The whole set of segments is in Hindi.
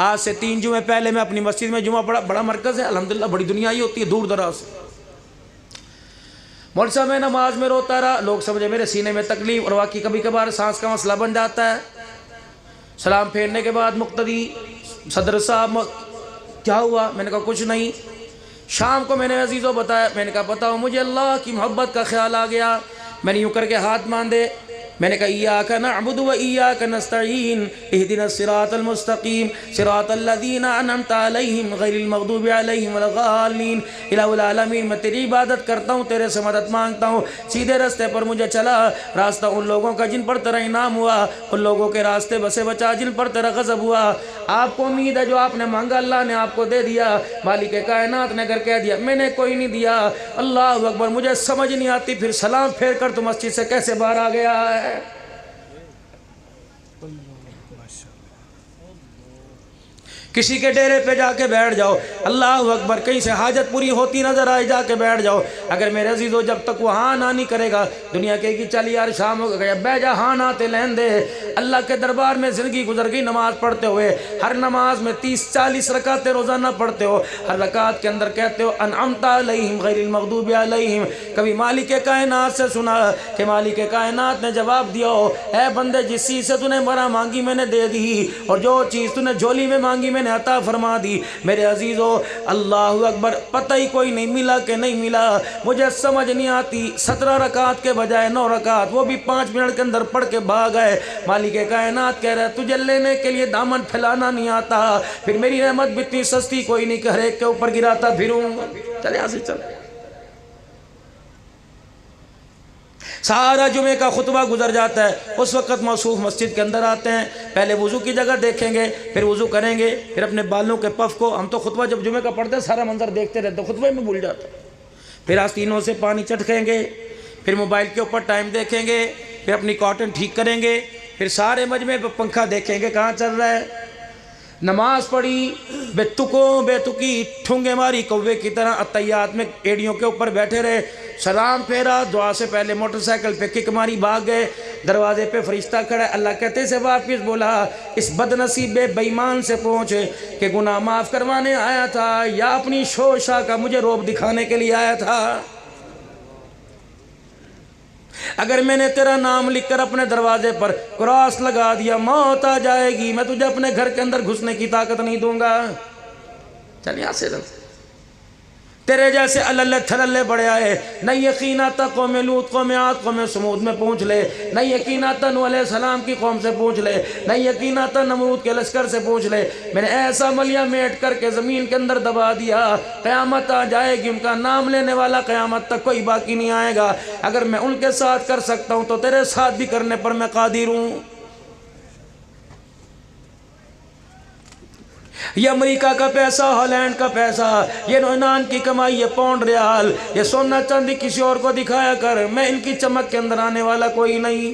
आज से 3 जुमे पहले मैं अपनी मस्जिद में जुमा पढ़ा, बड़ा मरकज़ है अल्हम्दुलिल्लाह, बड़ी दुनिया ही होती है दूर दराज से। मौलवी साहब मैं नमाज में रोता रहा, लोग समझे मेरे सीने में तकलीफ, और वाकई कभी कभार सांस का मसला बन जाता है। सलाम फेरने के बाद मुक्तदी सदर साहब क्या हुआ, मैंने कहा कुछ नहीं। शाम को मैंने अजीज़ों बताया, मैंने कहा बताओ मुझे अल्लाह की मोहब्बत का ख्याल आ गया। मैंने यूँ करके हाथ बांधे, मैंने कहा इय्याका नअबुदु व इय्याका नस्तईन इहदिनस सिरातल मुस्तकीम सिरातल लज़ीना अनअमता अलैहिम गैरिल मग़दूबि अलैहिम वलद्दाल्लीन। इलाहुल आलमीन, मैं तेरी इबादत करता हूँ, तेरे से मदद मांगता हूँ, सीधे रास्ते पर मुझे चला। रास्ता उन लोगों का जिन पर तेरा इनाम हुआ, उन लोगों के रास्ते बसे बचा जिन पर तेरा गज़ब हुआ। आपको उम्मीद है जो आपने मांगा अल्लाह ने आपको दे दिया, मालिक कायनात ने अगर कह दिया मैंने कोई नहीं दिया। अल्लाह अकबर, मुझे समझ नहीं आती फिर सलाम फेर कर तो मस्जिद से कैसे बाहर आ गया है। किसी के डेरे पे जाके बैठ जाओ, अल्लाह अकबर, कहीं से हाजत पूरी होती नजर आए जाके बैठ जाओ। अगर मेरे अजीज़ों जब तक वो हाँ ना नहीं करेगा, दुनिया कहेगी चल यार शाम हो गया बह जा, हाँ ना ते लेन दे। अल्लाह के दरबार में ज़िंदगी गुजर गई नमाज पढ़ते हुए, हर नमाज में 30-40 रकातें रोज़ाना पढ़ते हो, हर रकात के अंदर कहते हो अनअमता अलैहिम गैरिल मग़दूबि अलैहिम। कभी मालिक कायनात से सुना कि मालिक कायनात ने जवाब दिया हो, ऐ बंदे जिस चीज़ से तूने मरा मांगी मैंने दे दी, और जो चीज़ तूने झोली में मांगी मैंने अता फरमा दी। मेरे अजीज़ों अल्लाह अकबर, पता ही कोई नहीं मिला कि नहीं मिला, मुझे समझ नहीं आती। 17 रकात के बजाय 9 रकात, वो भी 5 मिनट के अंदर पढ़ के भाग गए। मालिक कायनात कह रहा है तुझे लेने के लिए दामन फैलाना नहीं आता, फिर मेरी रहमत भी इतनी सस्ती कोई नहीं, हर एक के ऊपर गिराता फिरूं। चल यहाँ से चल। सारा जुमे का खुतबा गुजर जाता है, उस वक़्त मौसूफ मस्जिद के अंदर आते हैं, पहले वज़ू की जगह देखेंगे, फिर वज़ू करेंगे, फिर अपने बालों के पफ को, हम तो खुतबा जब जुमे का पढ़ते हैं सारा मंजर देखते रहते, खुतबे में भूल जाते हैं। फिर आस्तीनों से पानी चटकेंगे, फिर मोबाइल के ऊपर टाइम देखेंगे, फिर अपनी कॉटन ठीक करेंगे, फिर सारे मजमे पर पंखा देखेंगे कहाँ चल रहा है। नमाज पढ़ी, बेतुकों बेतुकी ठुंगे मारी कौवे की तरह, अतैयात में एड़ियों के ऊपर बैठे रहे, सलाम फेरा, दुआ से पहले मोटरसाइकिल पे किक मारी भाग गए। दरवाजे पे फरिश्ता खड़ा है, अल्लाह कहते से वापस बोला इस बदनसीब बेईमान से पूछ कि गुनाह माफ़ करवाने आया था या अपनी शोशा का मुझे रोब दिखाने के लिए आया था। अगर मैंने तेरा नाम लिखकर अपने दरवाजे पर क्रॉस लगा दिया, मौत आ जाएगी, मैं तुझे अपने घर के अंदर घुसने की ताकत नहीं दूंगा। चल यहाँ से तेरे जैसे अल्लल्ले थल्ले बड़े आए, नहीं यकीन आता कौम लूत कौम आद कौम समूद में पूछ ले, नहीं यकीन आता नूह अलैहिस्सलाम की कौम से पूछ ले, नहीं यकीन आता नमरूद के लश्कर से पूछ ले। मैंने ऐसा मलिया मेट करके ज़मीन के अंदर दबा दिया, क़यामत आ जाएगी, उनका नाम लेने वाला क़यामत तक कोई बाकी नहीं आएगा। अगर मैं उनके साथ कर सकता हूँ तो तेरे साथ भी करने पर मैं कादिर हूँ। ये अमेरिका का पैसा, हॉलैंड का पैसा, ये यूनान की कमाई, ये पाउंड रियाल, ये सोना चांदी किसी और को दिखाया कर, मैं इनकी चमक के अंदर आने वाला कोई नहीं।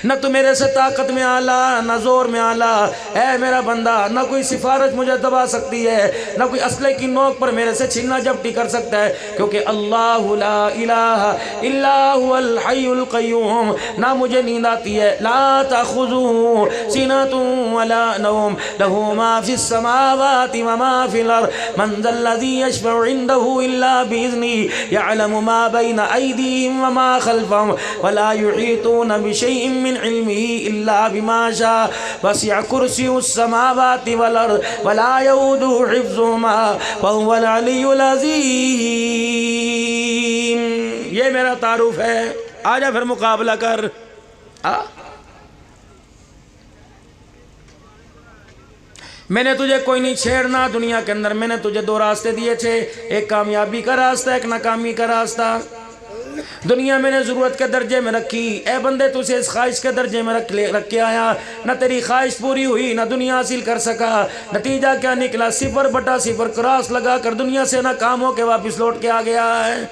न तो मेरे से ताकत में आला, न जोर में आला, ऐ मेरा बंदा, न कोई सिफारिश मुझे दबा सकती है, न कोई असले की नोक पर मेरे से छीना झपटी कर सकता है, क्योंकि अल्लाहु ला इलाहा इल्ला हुवल हय्युल क़य्यूम। ना मुझे नींद आती है, ला ताख़ुज़ुहु सिनतुन वला नौम, लहू मा फ़िस समावाति व मा फ़िल अर्ज़, मन ज़ल्लज़ी यशफ़अु इंदहु इल्ला बिइज़्निही, यअलमु मा बैन अयदीहिम व मा ख़ल्फ़हुम वला युहीतूना बिशैइन मिन इल्मिही इल्ला बिमा शाअ, वसिअ कुर्सियुस समावाति वल अर्ज़ वला यऊदुहु हिफ़्ज़ुहुमा व हुवल अलियुल अज़ीम। ये मेरा तारुफ है, आजा फिर मुकाबला कर। मैंने तुझे कोई नहीं छेड़ना दुनिया के अंदर, मैंने तुझे 2 रास्ते दिए थे, एक कामयाबी का रास्ता, एक नाकामी का रास्ता। दुनिया मैंने ज़रूरत के दर्जे में रखी, ए बंदे तुझे इस ख्वाहिश के दर्जे में रख के आया, न तेरी ख्वाहिश पूरी हुई, न दुनिया हासिल कर सका। नतीजा क्या निकला? 0/0 क्रॉस लगा कर दुनिया से ना काम हो के वापस लौट के आ गया है।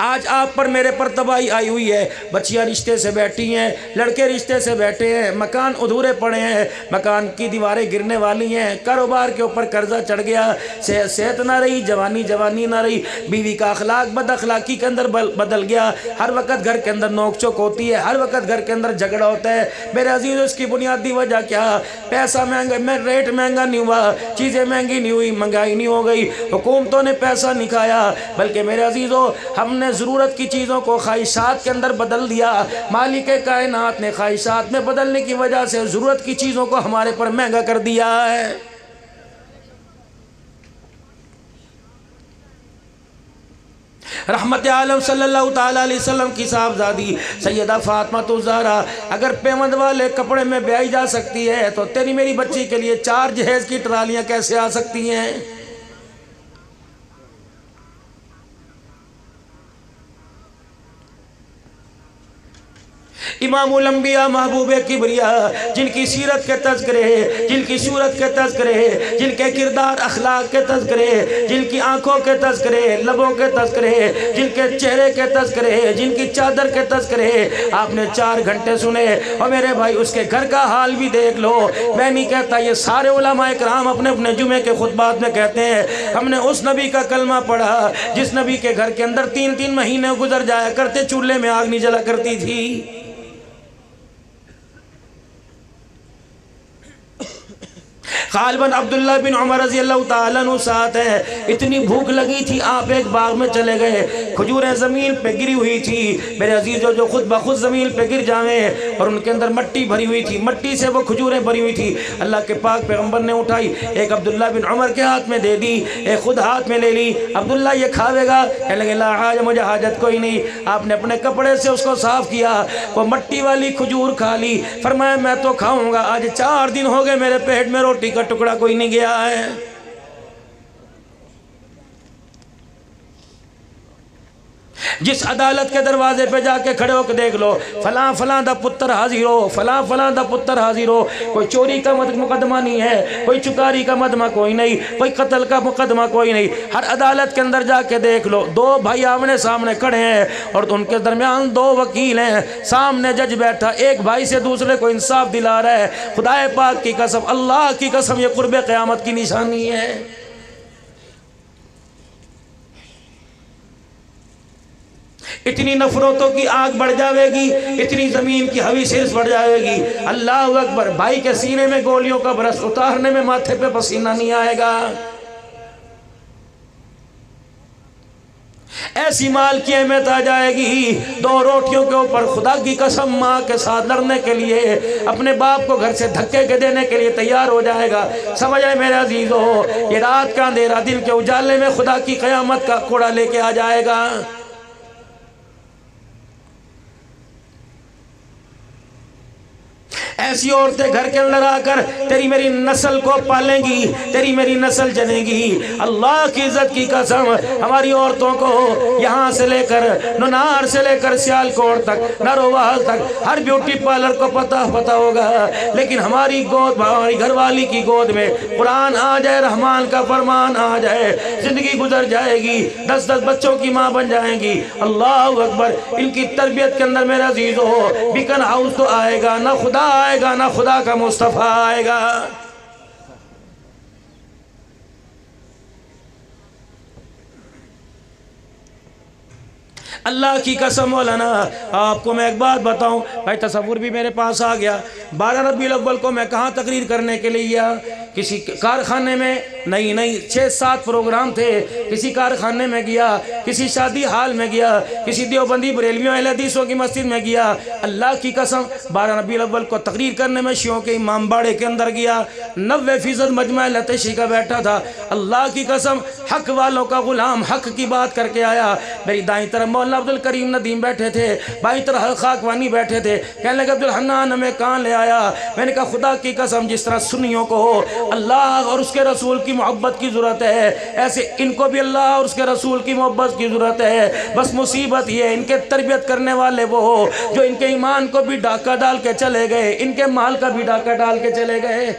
आज आप पर मेरे पर तबाही आई हुई है। बच्चियाँ रिश्ते से बैठी हैं, लड़के रिश्ते से बैठे हैं, मकान अधूरे पड़े हैं, मकान की दीवारें गिरने वाली हैं, कारोबार के ऊपर कर्जा चढ़ गया, सेहत ना रही, जवानी ना रही, बीवी का अखलाक बद अखलाकी के अंदर बदल गया, हर वक्त घर के अंदर नोक चोक होती है, हर वक्त घर के अंदर झगड़ा होता है। मेरे अजीज़, इसकी बुनियादी वजह क्या? पैसा महंगा, रेट महंगा नहीं हुआ, चीज़ें महंगी नहीं हुई, महंगाई नहीं हो गई, हुकूमतों ने पैसा नहीं खाया, बल्कि मेरे अजीज़ों हमने ज़रूरत की चीज़ों को ख्वाहिशात के अंदर बदल दिया। मालिक कायनात ने ख्वाहिशात में बदलने की वजह से ज़रूरत की चीज़ों को हमारे पर महंगा कर दिया है। रहमत आलम सल्लल्लाहु ताला अलैहि वसल्लम की साहबजादी सैयदा फातिमा ज़हरा अगर पेमंद वाले कपड़े में ब्याई जा सकती है तो तेरी मेरी बच्ची के लिए 4 जहेज़ की ट्रालियाँ कैसे आ सकती हैं? इमामुल अंबिया महबूब किबरिया, जिनकी सीरत के तज़किरे, जिनकी सूरत के तज़किरे, जिनके किरदार अखलाक के तज़किरे, जिनकी आँखों के तज़किरे, लबों के तज़किरे, जिनके चेहरे के तज़किरे, जिनकी चादर के तज़किरे आपने 4 घंटे सुने। और मेरे भाई उसके घर का हाल भी देख लो। मैं नहीं कहता, ये सारे उलमाए कराम अपने अपने जुमे के खुतबात में कहते हैं हमने उस नबी का कलमा पढ़ा जिस नबी के घर के अंदर 3-3 महीने गुजर जाया करते, चूल्हे में आग नहीं जला करती थी। गालिबन अब्दुल्ला बिन उमर रज़ी अल्लाह ताला अन्हु साथ है, इतनी भूख लगी थी आप एक बाग में चले गए, खजूरें ज़मीन पे गिरी हुई थी। मेरे अजीज़ों, जो खुद ब खुद ज़मीन पे गिर जावें और उनके अंदर मट्टी भरी हुई थी, मट्टी से वो खजूरें भरी हुई थी, अल्लाह के पाक पैगम्बर ने उठाई, एक अब्दुल्ला बिन उमर के हाथ में दे दी, एक खुद हाथ में ले ली। अब्दुल्ला ये खावेगा? कहने लगे ला हाज, मुझे हाजत कोई नहीं। आपने अपने कपड़े से उसको साफ़ किया, वो मट्टी वाली खजूर खा ली। फरमाया मैं तो खाऊँगा, आज 4 दिन हो गए मेरे पेट में रोटी का टुकड़ा कोई नहीं गया है। जिस अदालत के दरवाजे पे जाके खड़े होकर देख लो, फलां फलां दा पुत्र हाजिर हो, फलां फलां दा पुत्र हाजिर हो, कोई चोरी का मुकदमा नहीं है, कोई चुकारी का मुकदमा कोई नहीं, कोई कत्ल का मुकदमा कोई नहीं। हर अदालत के अंदर जाके देख लो, 2 भाई आमने सामने खड़े हैं और उनके दरमियान 2 वकील हैं, सामने जज बैठा, एक भाई से दूसरे को इंसाफ दिला रहा है। खुदाए पाक की कसम, अल्लाह की कसम, ये कुर्बे क़यामत की निशानी है। इतनी नफरतों की आग बढ़ जाएगी, इतनी ज़मीन की हवी सिर्स बढ़ जाएगी। अल्लाह अकबर, भाई के सीने में गोलियों का बरस उतारने में माथे पे पसीना नहीं आएगा। ऐसी माल की अहमियत आ जाएगी। 2 रोटियों के ऊपर खुदा की कसम माँ के साथ लड़ने के लिए, अपने बाप को घर से धक्के के देने के लिए तैयार हो जाएगा। समझ आए मेरे अजीज़ों, ये रात का अंधेरा दिन के उजाले में खुदा की क़यामत का कोड़ा लेके आ जाएगा। ऐसी औरतें घर के अंदर आकर तेरी मेरी नस्ल को पालेंगी, तेरी मेरी नस्ल जनेगी। अल्लाह की इज्जत की कसम, हमारी औरतों को यहाँ से लेकर नुनार से लेकर सियालकोट तक, नरोवाल तक, हर ब्यूटी पार्लर को पता होगा, लेकिन हमारी गोद, हमारी घरवाली की गोद में कुरान आ जाए, रहमान का फरमान आ जाए, जिंदगी गुजर जाएगी, 10-10 बच्चों की माँ बन जाएंगी। अल्लाह अकबर। इनकी तरबियत के अंदर मेरा अजीज़ हो, बिकन हाउस तो आएगा ना, खुदा आएगा ना, खुदा का मुस्तफा आएगा। अल्लाह की कसम मौलाना, आपको मैं एक बात बताऊं भाई, तसव्वुर भी मेरे पास आ गया। 12 रबीउल अव्वल को मैं कहाँ तकरीर करने के लिए गया? किसी कारखाने में, नहीं 6-7 प्रोग्राम थे, किसी कारखाने में गया, किसी शादी हाल में गया, किसी देवबंदी बरेलवियों अहले हदीसों की मस्जिद में गया। अल्लाह की कसम 12 रबीउल अव्वल को तकरीर करने में शियों के इमाम बाड़े के अंदर गया, 90% मजमा लतेशी का बैठा था। अल्लाह की कसम, हक वालों का गुलाम हक की बात करके आया। मेरी दाईं तरफ मौलाना अब्दुल करीम नदीम बैठे थे, बाईं तरफ खाकवानी बैठे थे। कहने लगे अब्दुल हन्नान हमें कहाँ ले आया? मैंने कहा खुदा की कसम, जिस तरह सुन्नियों को अल्लाह और उसके रसूल की मोहब्बत की ज़रूरत है, ऐसे इनको भी अल्लाह और उसके रसूल की मोहब्बत की ज़रूरत है। बस मुसीबत ये है, इनके तरबियत करने वाले वो जो इनके ईमान को भी डाका डाल के चले गए, इनके माल का भी डाका डाल के चले गए।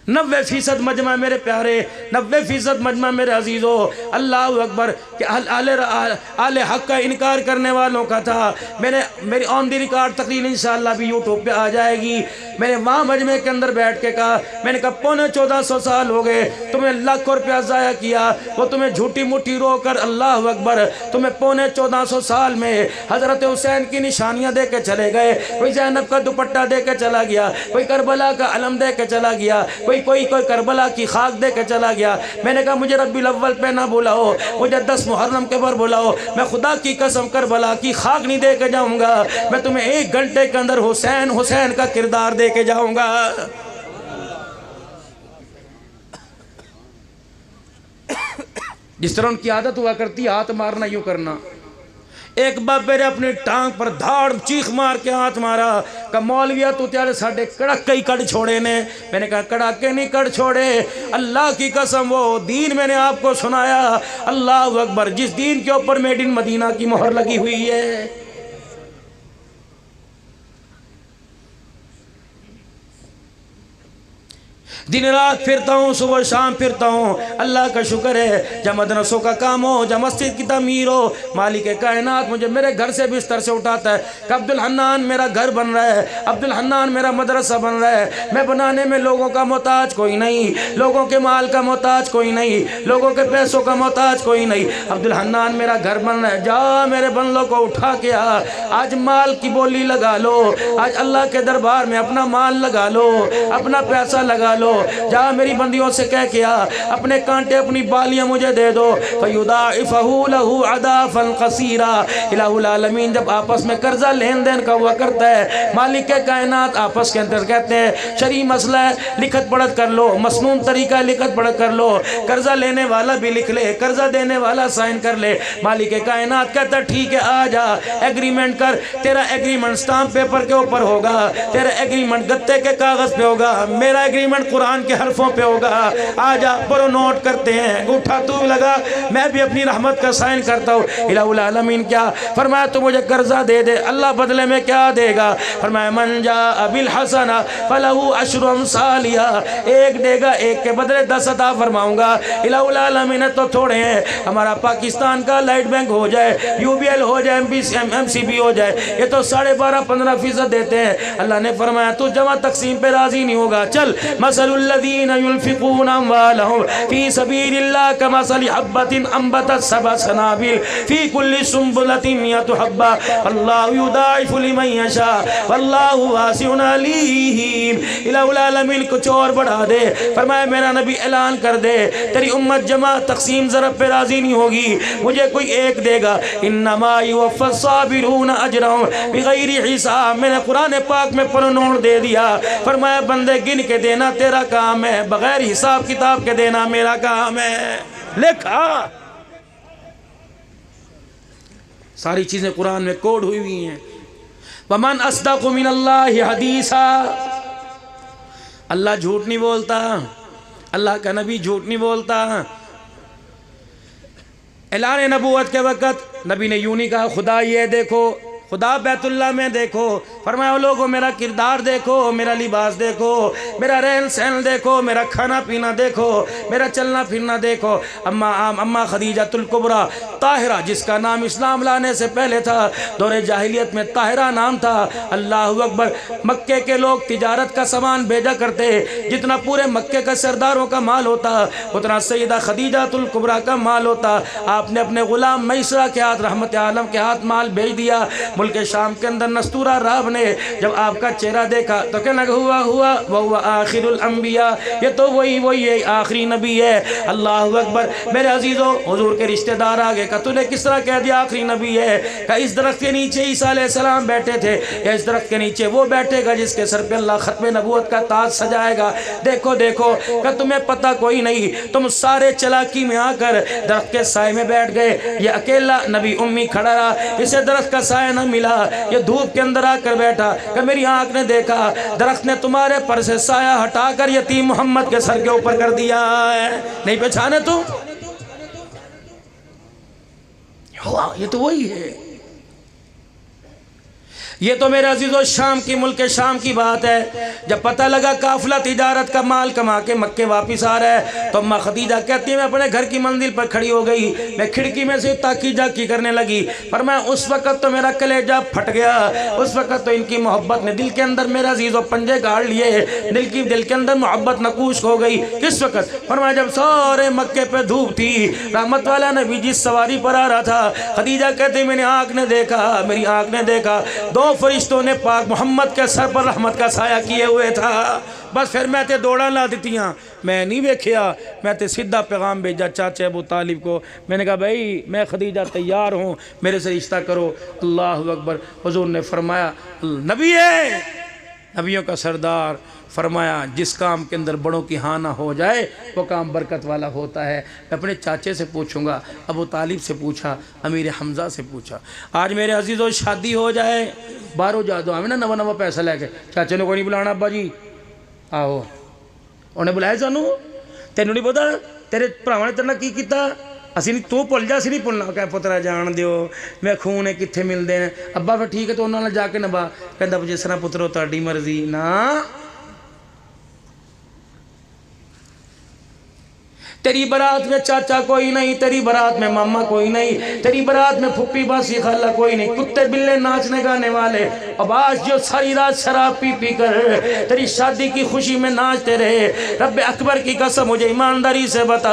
90% मजमा मेरे प्यारे, 90% मजमा मेरे अजीज़ों, अल्लाह अकबर कि आले हक़ का इनकार करने वालों का था। मेरी ऑन दी रिकॉर्ड तकरीर इंशाअल्लाह भी यूट्यूब पे आ जाएगी। मैंने वहाँ मजमे के अंदर बैठ के कहा, मैंने कहा 1400 साल हो गए, तुम्हें लाखों रुपया ज़ाया किया, वो तुम्हें झूठी मुट्ठी रो कर, अल्लाह अकबर, तुम्हें 1400 साल में हज़रत हुसैन की निशानियाँ दे के चले गए। कोई ज़ैनब का दुपट्टा दे के चला गया, कोई करबला का अलम दे के चला गया, कोई करबला की खाक दे के चला गया। मैंने कहा मुझे रब्बील अव्वल पे ना बुलाओ, मुझे 10 मुहर्रम के बर बुलाओ, मैं खुदा की कसम करबला की खाक नहीं दे के जाऊँगा, मैं तुम्हें 1 घंटे के अंदर हुसैन हुसैन का किरदार दे के जाऊँगा। जिस तरह उनकी आदत हुआ करती, हाथ मारना यूँ करना। एक बाबे ने अपनी टांग पर धाड़ चीख मार के हाथ मारा, का मौलविया तू त्यारे साढ़े कड़ाके ही कड़ छोड़े ने। मैंने कहा कड़ाके नहीं कड़ छोड़े, अल्लाह की कसम वो दीन मैंने आपको सुनाया, अल्लाह अकबर, जिस दीन के ऊपर मेड इन मदीना की मोहर लगी हुई है। दिन रात फिरता हूँ, सुबह शाम फिरता हूँ, अल्लाह का शुक्र है। जब मदरसों का काम हो, जब मस्जिद की तमीर हो, मालिक कायनात मुझे मेरे घर से बिस्तर से उठाता है कि अब्दुल हन्नान मेरा घर बन रहा है, अब्दुल हन्नान मेरा मदरसा बन रहा है। मैं बनाने में लोगों का मोहताज कोई नहीं, लोगों के माल का मोहताज कोई नहीं, लोगों के पैसों का मोहताज कोई नहीं। अब्दुल हन्नान मेरा घर बन रहा है, जा मेरे बंदों को उठा के आ, आज माल की बोली लगा लो, आज अल्लाह के दरबार में अपना माल लगा लो, अपना पैसा लगा लो। जा मेरी बंदियों से कह के आ, अपने कांटे अपनी बालियां मुझे दे दो। फयुदाइफहु लहु अदाफन कसीरा। इलाहुल आलमीन जब आपस में कर्जा लेन देन का हुआ करता है, मालिक के कायनात आपस के अंदर कहते हैं शरी मसला है, लिखत पढ़त कर लो, मसनून तरीका लिखत पढ़त कर लो, कर्जा लेने वाला भी लिख ले, कर्जा देने वाला साइन कर ले। मालिक के कायनात कहता ठीक है आ जा, एग्रीमेंट कर, तेरा एग्रीमेंट स्टाम्प पेपर के ऊपर होगा, तेरा एग्रीमेंट गत्ते के कागज पे होगा, मेरा एग्रीमेंट कुरान के हरफों पे होगा। आजा परो नोट करते हैं, गुठा तू लगा, मैं भी अपनी रहमत का साइन करता हूँ। इलाहुल आलमीन क्या फरमाया, तू मुझे कर्जा दे दे, अल्लाह बदले में क्या देगा? फरमाया मन जा बिल हसना फलहु अशरु अमसालिहा, एक देगा एक के बदले 10 अता फरमाऊंगा। इलाहुल आलमीन तो थोड़े हैं, हमारा पाकिस्तान का लाइट बैंक हो जाए, यूबीएल हो जाए, एमसीबी हो जाए, ये तो 12.5% देते हैं। अल्लाह ने फरमाया तू जमा तकसीम पे राजी नहीं होगा, चल मसलुल लज़ीना युनफ़िक़ूना अम्वालहुम फ़ी सबीलिल्लाह कमसलि हब्बतिन अंबतत सबअ सनाबिल फ़ी कुल्लि सुंबुलतिन मिअतु हब्बा अल्लाहु युदाइफ़ु लिमन यशा वल्लाहु वासिउन अलीम। इलाहुल आलमीन कुछ और बढ़ा दे, फरमाया मेरा नबी ऐलान कर दे, तेरी उम्मत जमा तकसीम ज़रब पे राज़ी नहीं होगी, मुझे कोई एक देगा। इन्नमा युवफ़्फ़स साबिरून अजरहुम बिग़ैरि हिसाब, मैंने कुरान पाक में प्रोनाउन दे दिया, फरमाया बंदे गिन के देना तेरा काम है, बगैर हिसाब किताब के देना मेरा काम है। लिखा सारी चीजें कुरान में कोड हुई हुई हैं। वमन अस्दक़ु मिनल्लाहि हदीसा, अल्लाह झूठ नहीं बोलता, अल्लाह का नबी झूठ नहीं बोलता। ऐलान नबूवत के वक़्त नबी ने यूं नहीं कहा खुदा ये देखो, खुदा बैतुल्लाह में देखो, फरमाया लोगों मेरा किरदार देखो, मेरा लिबास देखो, मेरा रहन सहन देखो, मेरा खाना पीना देखो, मेरा चलना फिरना देखो। अम्मा खदीजतुल कुबरा ताहिरा, जिसका नाम इस्लाम लाने से पहले था, दौरे जाहिलियत में ताहिरा नाम था। अल्लाह अकबर, मक्के के लोग तिजारत का सामान भेजा करते, जितना पूरे मक्के का सरदारों का माल होता उतना सैयदा खदीजतुल कुबरा का माल होता। आपने अपने गुलाम मैसरा के हाथ, रहमत आलम के हाथ माल भेज दिया। मुल्क शाम के अंदर नस्तूरा राब ने जब आपका चेहरा देखा तो कहना हुआ वह आखिरुल अंबिया, ये तो वही है, आखिरी नबी है। अल्लाह अकबर। मेरे अजीज़ों, हुजूर के रिश्तेदार आ गए, का तूने किस तरह कह दिया आखिरी नबी है? का इस दरख्त के नीचे ईसा अलैहिस्सलाम बैठे थे, या इस दरख्त के नीचे वो बैठेगा जिसके सर पे अल्लाह खत्म नबूवत का ताज सजाएगा। देखो देखो, का तुम्हें पता कोई नहीं, तुम सारे चलाकी में आकर दरख्त के साए में बैठ गए, ये अकेला नबी उम्मी खड़ा रहा, इसे दरख्त का साया न मिला, ये धूप के अंदर आकर बैठा। कि मेरी आंख ने देखा दरख्त ने तुम्हारे पर से साया हटाकर यतीम मोहम्मद के सर के ऊपर कर दिया है। नहीं पहचाने तू? ये तो वही है। ये तो मेरे अजीज़ों शाम की मुल्क शाम की बात है। जब पता लगा काफिला तिजारत का माल कमा के मक्के वापस आ रहा है तो अम्मा खदीजा कहती है मैं अपने घर की मंजिल पर खड़ी हो गई। मैं खिड़की में से ताकी जाकी करने लगी, पर मैं उस वक्त तो मेरा कलेजा फट गया। उस वक्त तो इनकी मोहब्बत ने दिल के अंदर मेरे अजीज़ों पंजे गाड़ लिए, दिल के अंदर मोहब्बत नकूश हो गई। किस वक्त? फरमाया जब सारे मक्के पे धूप थी, रहमत वाला नबी जिस सवारी पर आ रहा था, खदीजा कहते मेरी आँख ने देखा, मेरी आँख ने देखा दो फरिश्तों ने पाक मोहम्मद के सर पर रहमत का साया किए हुए था। बस फिर मैं ते दौड़ा ला दितियाँ, मैं नहीं वेख्या, मैं ते सीधा पैगाम भेजा चाचे अबू तालिब को। मैंने कहा भाई मैं खदीजा तैयार हूँ, मेरे से रिश्ता करो। अल्लाह अकबर। हुजूर ने फरमाया नबी है, नबियों का सरदार, फरमाया जिस काम के अंदर बड़ों की हाँ ना हो जाए वो काम बरकत वाला होता है। मैं अपने चाचे से पूछूंगा, अबू तालिब से पूछा, अमीर हमज़ा से पूछा। आज मेरे अजीज़ों शादी हो जाए, बाहरों जा दो हमें ना नवा नवा पैसा लैके, चाचे ने कोई नहीं बुलाना अब्बा जी आहो, उन्हें बुलाया सानू, तेनू नहीं पता तेरे भरावां ने तेरे नाल की कीता, असी नहीं, तू भुल जा, असी नहीं भुलना। कह पुत्रा जान दिओ मैं खून है कित्थे मिलते हैं। अब्बा फिर ठीक है तो उन्होंने जाके नभा, कहता जिस तरह पुत्रो तुहाडी मर्जी ना। तेरी बारात में चाचा कोई नहीं, तेरी बारात में मामा कोई नहीं, तेरी बारात में फुप्पी बासी खाला कोई नहीं, कुत्ते बिल्ले नाचने गाने वाले। अब आज जो सारी रात शराब पी पी कर तेरी शादी की खुशी में नाचते रहे, रब अकबर की कसम मुझे ईमानदारी से बता,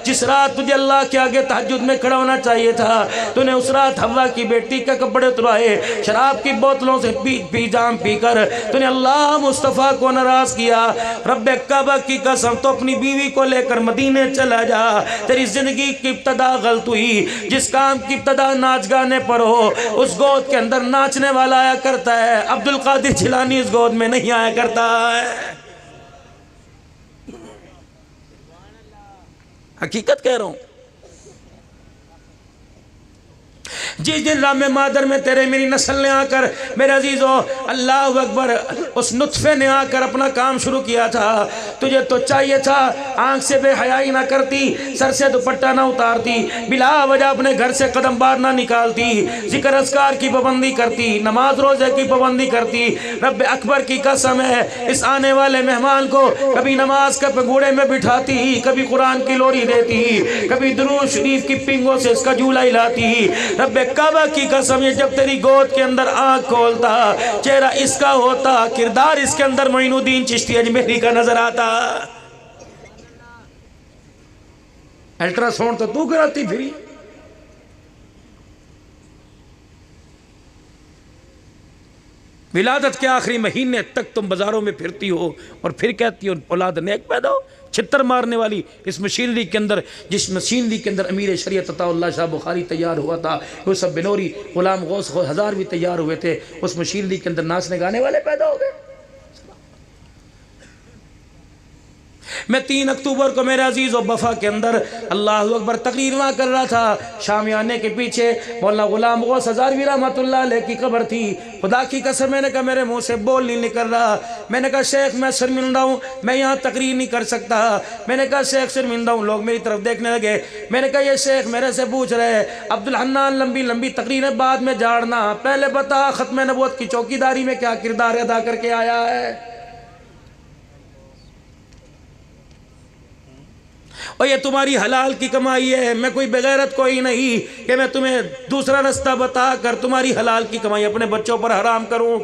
जिस रात तुझे अल्लाह के आगे तहज्जुद में खड़ा होना चाहिए था, तूने उस रात हवा की बेटी के कपड़े उतराए, शराब की बोतलों से पी जाम पी कर तूने अल्लाह मुस्तफ़ा को नाराज किया। रब अकबर की कसम तो अपनी बीवी को लेकर मदीने चला जा, तेरी जिंदगी की इब्तदा गलत हुई। जिस काम की इब्तदा नाच गाने पर हो, उस गोद के अंदर नाचने वाला आया करता है, अब्दुल कादिर जिलानी इस गोद में नहीं आया करता है। हकीकत कह रहा हूं। जिस दिन राम मादर में तेरे मेरी नस्ल ने आकर, मेरे अजीजों अल्लाह अकबर, उस नुत्फे ने आकर अपना काम शुरू किया था, तुझे तो चाहिए था आंख से बेहयाई ना करती, सर से दुपट्टा ना उतारती, बिला वजह अपने घर से कदम बाहर ना निकालती, जिक्र अस्कार की पाबंदी करती, नमाज रोजे की पाबंदी करती। रब अकबर की कसम है, इस आने वाले मेहमान को कभी नमाज के पगूड़े में बिठाती, कभी कुरान की लोरी देती, कभी दुरूद शरीफ की पिंगों से इसका झूला हिलाती। रब काबा की कसम, ये जब तेरी गोद के अंदर आंख खोलता, चेहरा इसका होता, किरदार इसके अंदर मोइनुद्दीन चिश्ती अजमेरी का नजर आता। अल्ट्रासाउंड तो तू कराती फिरी। विलादत के आखिरी महीने तक तुम बाजारों में फिरती हो और फिर कहती हो औलाद नेक पैदा हो। छितर मारने वाली इस मशीनरी के अंदर, जिस मशीनरी के अंदर अमीर शरीयत अताउल्लाह शाह बुखारी तैयार हुआ था, यूसुफ बिनोरी, गुलाम गौस हजार भी तैयार हुए थे, उस मशीनरी के अंदर नाचने गाने वाले पैदा हो गए। मैं 3 अक्टूबर को मेरे अजीज़ और बफा के अंदर अल्लाह अकबर तकरीर वहाँ कर रहा था। शामियाने के पीछे मौलाना गुलाम गौस हज़ारवी रहमतुल्लाह अलैह की कब्र थी। खुदा की कसम, मैंने कहा मेरे मुंह से बोल नहीं निकल रहा। मैंने कहा शेख मैं शर्मिंदा हूँ, मैं यहाँ तकरीर नहीं कर सकता। मैंने कहा शेख शर्मिंदा हूँ। लोग मेरी तरफ देखने लगे। मैंने कहा ये शेख मेरे से पूछ रहे, अब्दुल हन्नान लंबी लंबी तकरीरें बाद में झाड़ना, पहले बता ख़त्म नबूवत की चौकीदारी में क्या किरदार अदा करके आया है। और ये तुम्हारी हलाल की कमाई है, मैं कोई बेगैरत कोई नहीं कि मैं तुम्हें दूसरा रास्ता बता कर तुम्हारी हलाल की कमाई अपने बच्चों पर हराम करूं।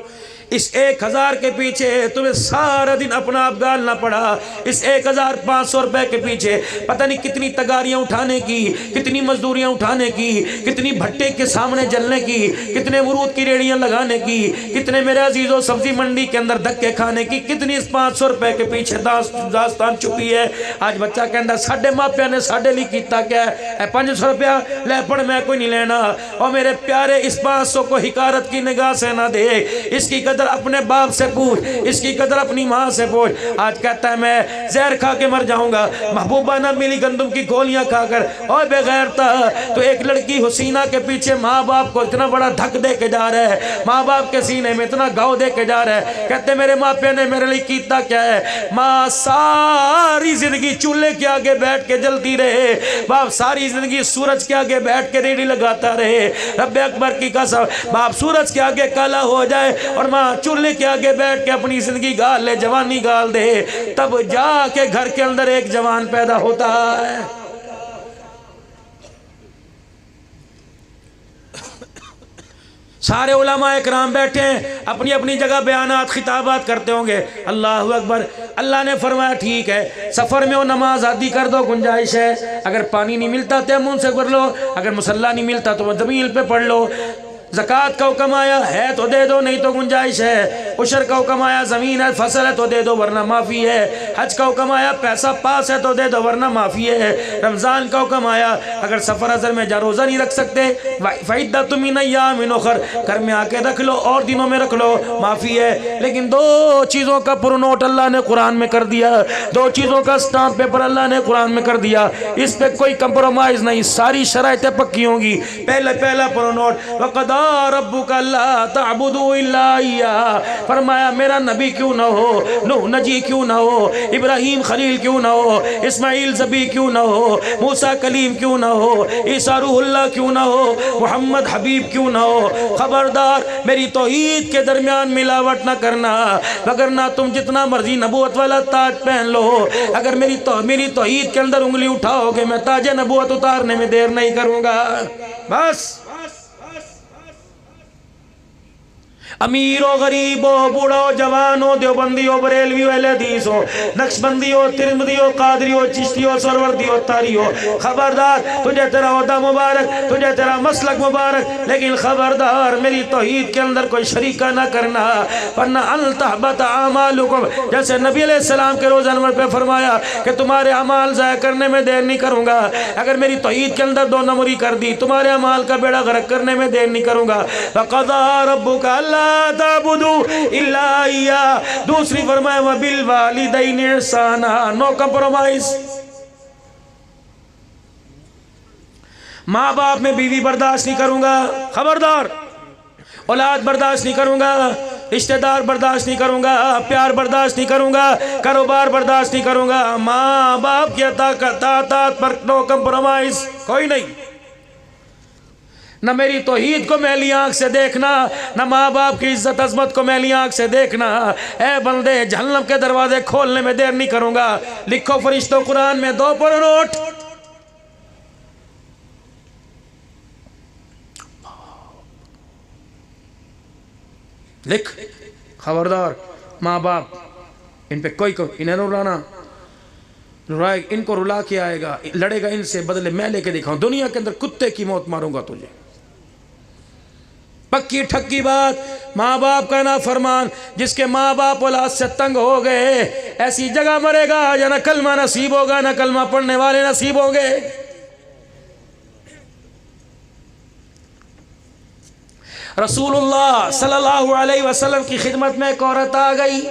इस 1000 के पीछे तुम्हें सारा दिन अपना आप गालना पड़ा। इस 1500 रुपए के पीछे पता नहीं कितनी तगारियां उठाने की, कितनी मजदूरियां उठाने की, कितनी भट्टे के सामने जलने की, कितने अमरूद की रेड़ियां लगाने की, कितने मेरे अजीजों सब्जी मंडी के अंदर धक्के खाने की, कितनी इस 500 रुपए के पीछे दास्तान छुपी है। आज बच्चा कहता साढ़े मापिया ने साढ़े लिए किया क्या है, 500 रुपया ले पड़, मैं कोई नहीं लेना। और मेरे प्यारे इस 500 को हिकारत की निगाह से ना दे, इसकी कदर कदर अपने बाप से पूछ, इसकी कदर अपनी माँ से पूछ। आज कहता है मैं जहर खा के मर जाऊंगा, महबूबा ना मिली गंदम की गोलियां खाकर। और बेगैरता, तो एक लड़की हुसीना के पीछे माँ बाप को इतना बड़ा धक दे के जा रहा है, माँ बाप के सीने में इतना घाव दे के जा रहा है। कहते मेरे माँ प्यो ने मेरे लिए कीता क्या है? माँ सारी जिंदगी चूल्हे के आगे बैठ के जलती रहे, बाप सारी जिंदगी सूरज के आगे बैठ के रेडी लगाता रहे। रब्बे अकबर की कसम, बाप सूरज के आगे काला हो जाए और माँ चूल्हे के आगे बैठ के अपनी जिंदगी गाल ले, जवानी गाल दे, तब जाके घर के अंदर एक जवान पैदा होता है। सारे उलमा इकराम बैठे हैं, अपनी अपनी जगह बयानात खिताबात करते होंगे। अल्लाह अकबर। अल्लाह ने फरमाया ठीक है, सफ़र में वो नमाज आदि कर दो, गुंजाइश है। अगर पानी नहीं मिलता तयम्मुम से कर लो, अगर मुसल्ला नहीं मिलता तो ज़मीन पे पढ़ लो। ज़कात का हुक्म आया है तो दे दो, नहीं तो गुंजाइश है। उशर का हुक्म आया, ज़मीन है फसल है तो दे दो वरना माफ़ी है। हज का हुक्म आया, पैसा पास है तो दे दो वरना माफ़ी है। रमज़ान का हुक्म आया, अगर सफ़र अज़र में जा रोज़ा नहीं रख सकते, फ़इद्दतुम मिन अय्यामिन उख़र, घर में आके रख लो और दिनों में रख लो, माफ़ी है। लेकिन दो चीज़ों का पुरनोट अल्लाह ने कुरान में कर दिया, दो चीज़ों का स्टाम्प पेपर अल्लाह ने कुरान में कर दिया, इस पर कोई कंप्रोमाइज़ नहीं, सारी शराइतें पक्की होंगी। पहला पुरनोट, वक़दा रब्बुका अल्ला तअबुदू इल्ला इय्याह, फरमाया मेरा नबी क्यों ना हो, नूह नजी क्यों ना हो, इब्राहिम खलील क्यों ना हो, इस्माइल ज़बी क्यों ना हो, मूसा कलीम क्यों ना हो, ईसा रूहुल्लाह क्यों ना हो, मोहम्मद हबीब क्यों ना हो, खबरदार मेरी तौहीद के दरमियान मिलावट ना करना, वगरना तुम जितना मर्जी नबूवत वाला ताज पहन लो, अगर मेरी तौहीद के अंदर उंगली उठाओगे मैं ताजे नबूवत उतारने में देर नहीं करूँगा। बस अमीरो गरीबो, बूढ़ो जवानो, देवबंदियो, बरेलवियो, अहले हदीसो, नक्शबंदियो, तिरमिदियो, कादरियो, चिश्तियो, सरवर्दियो, तारियो, खबरदार तुझे तेरा ओहदा मुबारक, तुझे तेरा मसलक मुबारक, लेकिन खबरदार मेरी तौहीद के अंदर कोई शरीका ना करना, वरना अन तहबत आमालुकुम, जैसे नबी अलैहिस्सलाम के रोज़ अनवर पे फरमाया कि तुम्हारे अमाल ज़ाया करने में देर नहीं करूँगा। अगर मेरी तौहीद के अंदर दो नंबरी कर दी, तुम्हारे अमाल का बेड़ा गर्क करने में देर नहीं करूँगा। वक़ज़ा रब्बुका अल्ला ताबुदू इल्ला इय्याह। दूसरी फरमाया व बिल वालिदैनि ihसाना, नो कंप्रोमाइज। माँ बाप में बीवी बर्दाश्त नहीं करूंगा, खबरदार। औलाद बर्दाश्त नहीं करूंगा, रिश्तेदार बर्दाश्त नहीं करूंगा, प्यार बर्दाश्त नहीं करूंगा, कारोबार बर्दाश्त नहीं करूंगा। माँ बाप की अताअत पर नो कंप्रोमाइज, कोई नहीं। न मेरी तौहीद को मैली आँख से देखना, न माँ बाप की इज्जत अजमत को मैली आँख से देखना। ए बंदे, जहन्नम के दरवाजे खोलने में देर नहीं करूँगा। लिखो फरिश्तों कुरान में दो पुरनोट, लिख, खबरदार माँ बाप इन पे कोई इन्हें रुलाना, रुलाए इनको रुला के आएगा, लड़ेगा इनसे, बदले मैं लेके दिखाऊं। दुनिया के अंदर कुत्ते की मौत मारूंगा तुझे, पक्की ठक्की बात। माँ बाप का ना फरमान, जिसके माँ बाप औलाद से तंग हो गए, ऐसी जगह मरेगा या ना कलमा नसीब होगा, ना कलमा पढ़ने वाले नसीब होंगे। रसूलुल्लाह सल्लल्लाहु अलैहि वसल्लम की खिदमत में एक औरत आ गई,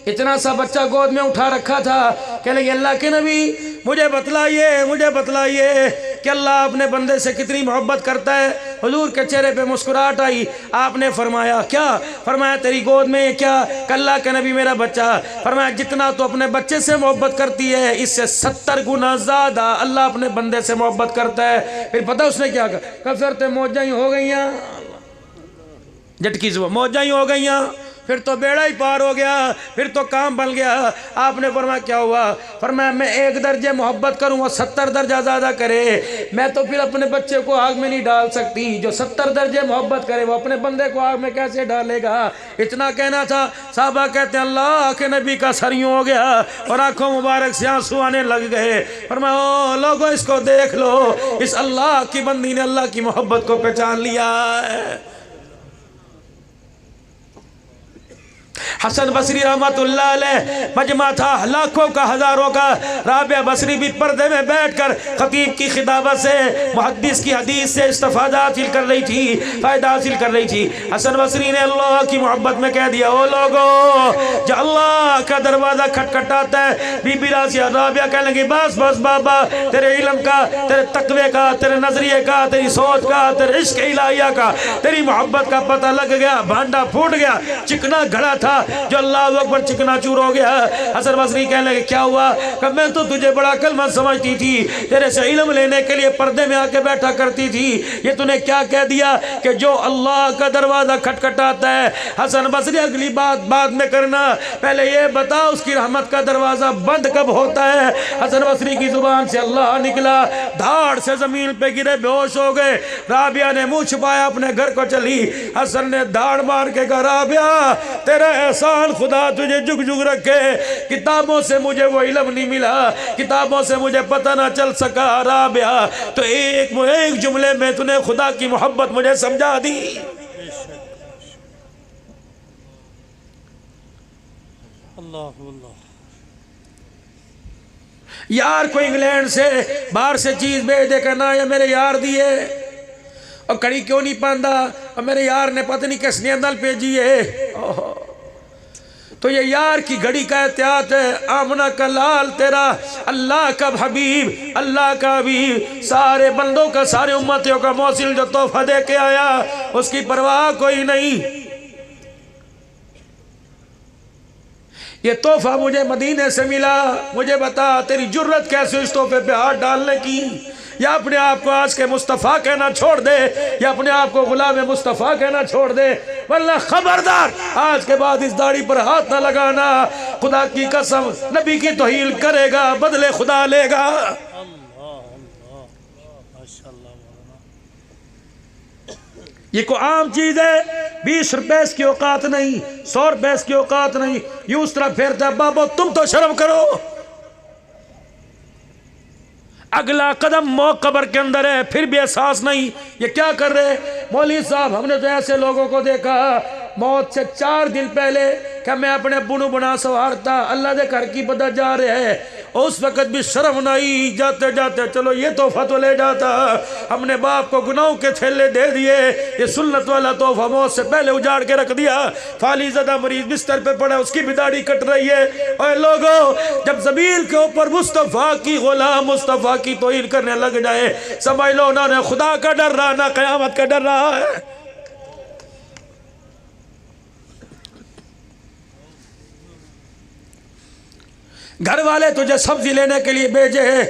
इतना सा बच्चा गोद में उठा रखा था। कह लगे अल्लाह के नबी मुझे बतलाइए कि अल्लाह अपने बंदे से कितनी मोहब्बत करता है। हुजूर के चेहरे पे मुस्कुराहट आई। आपने फरमाया क्या? फरमाया तेरी गोद में क्या? अल्लाह के नबी मेरा बच्चा। फरमाया जितना तो अपने बच्चे से मोहब्बत करती है, इससे 70 गुना ज़्यादा अल्लाह अपने बंदे से मोहब्बत करता है। फिर पता उसने क्या कहा? कसरते मौजा ही हो गई, झटकी से मौजा ही हो गई, फिर तो बेड़ा ही पार हो गया, फिर तो काम बन गया। आपने फरमाया क्या हुआ? फरमाया मैं 1 दर्जे मोहब्बत करूँ वो 70 दर्जा ज़्यादा करे, मैं तो फिर अपने बच्चे को आग में नहीं डाल सकती। जो 70 दर्जे मोहब्बत करे वो अपने बंदे को आग में कैसे डालेगा? इतना कहना था। साहबा कहते हैं अल्लाह के नबी का सर यूं हो गया और आंखों मुबारक से आंसू आने लग गए। फरमाया ओ लोगों इसको देख लो, इस अल्लाह की बंदी ने अल्लाह की मोहब्बत को पहचान लिया है। हसन बसरी रहमतुल्लाह अलैह मजमा था लाखों का हजारों का। राबिया बसरी भी पर्दे में बैठकर खतीब की खिताबत से मुहद्दिस की हदीस से इस्तिफादा हासिल कर रही थी, फायदा हासिल कर रही थी। हसन बसरी ने अल्लाह की मोहब्बत में कह दिया, ओ लोगो, जो अल्लाह का दरवाजा खटखटाता है। बीबी राजिया राबिया कहने लगी, बस बस बाबा, तेरे इल्म का, तेरे तकवे का, तेरे नजरिए का, तेरी सोच का, तेरे इश्क इलाहिया का, तेरी मोहब्बत का पता लग गया। भांडा फूट गया, चिकना घड़ा था जो अल्लाह अकबर चिकना चूर हो गया। हसन बसरी कहने लगे, क्या हुआ? कब मैं तो तुझे बड़ा अक्लमंद समझती थी, तेरे से इल्म लेने के लिए पर्दे में आके बैठा करती थी। ये तूने क्या कह दिया कि जो अल्लाह का दरवाजा खटखटाता है। हसन बसरी, अगली बात बाद में करना, पहले ये बता उसकी रहमत का दरवाजा बंद कब होता है। हसन बसरी की जुबान से अल्लाह निकला, धाड़ से जमीन पे गिरे, बेहोश हो गए। राबिया ने मुंह छुपाया, अपने घर को चली। हसन ने धाड़ मार के कहा, राबिया तेरा एहसान खुदा तुझे जुग जुग रखे, किताबों से मुझे वो इल्म नहीं मिला, किताबों से मुझे पता ना चल सका। राबिया तो एक जुमले में तूने खुदा की मोहब्बत मुझे समझा दी। यार को इंग्लैंड से बाहर से चीज भेज दे, कहना ये मेरे यार दिए, और कड़ी क्यों नहीं पांदा, और मेरे यार ने पता नहीं किसने अंदर भेजी है। तो ये यार की घड़ी का एहतियात है। आमना का लाल तेरा अल्लाह का हबीब, अल्लाह का हबीब, सारे बंदों का, सारे उम्मतियों का मौसिल जो तोहफा दे के आया, उसकी परवाह कोई नहीं। ये तोहफा मुझे मदीने से मिला, मुझे बता तेरी जुर्रत कैसे इस तोहफे पे हाथ डालने की। या अपने आप को आज के मुस्तफ़ा कहना छोड़ दे, या अपने आप को गुलाम मुस्तफ़ा कहना छोड़ दे, वरना खबरदार आज के बाद इस दाढ़ी पर हाथ ना लगाना। खुदा की कसम, नबी की तौहीन करेगा, बदले खुदा लेगा। ये को आम चीज है, 20 रुपए की औकात नहीं, 100 रुपए की औकात नहीं। यूं उस तरह फेरता, बाबो तुम तो शर्म करो। अगला कदम मौत कब्र के अंदर है, फिर भी एहसास नहीं। ये क्या कर रहे मौलवी साहब? हमने तो ऐसे लोगों को देखा, मौत से 4 दिन पहले क्या मैं अपने बुनू बना सवारता, अल्लाह के घर की बदत जा रहे हैं, उस वक़्त भी शर्म नहीं, जाते जाते चलो ये तोहफा तो ले जाता। हमने बाप को गुनाहों के थैले दे दिए, ये सुन्नत वाला तोहफा मौत से पहले उजाड़ के रख दिया। फाली ज़दा मरीज बिस्तर पे पड़ा, उसकी भी दाढ़ी कट रही है। और लोगों, जब ज़मीन के ऊपर मुस्तफ़ा की गुलाम मुस्तफ़ा की तौहीन करने लग जाए, समझ लो उन्होंने खुदा का डर रहा, ना क़यामत का डर रहा है। घर वाले तुझे सब्जी लेने के लिए भेजे है,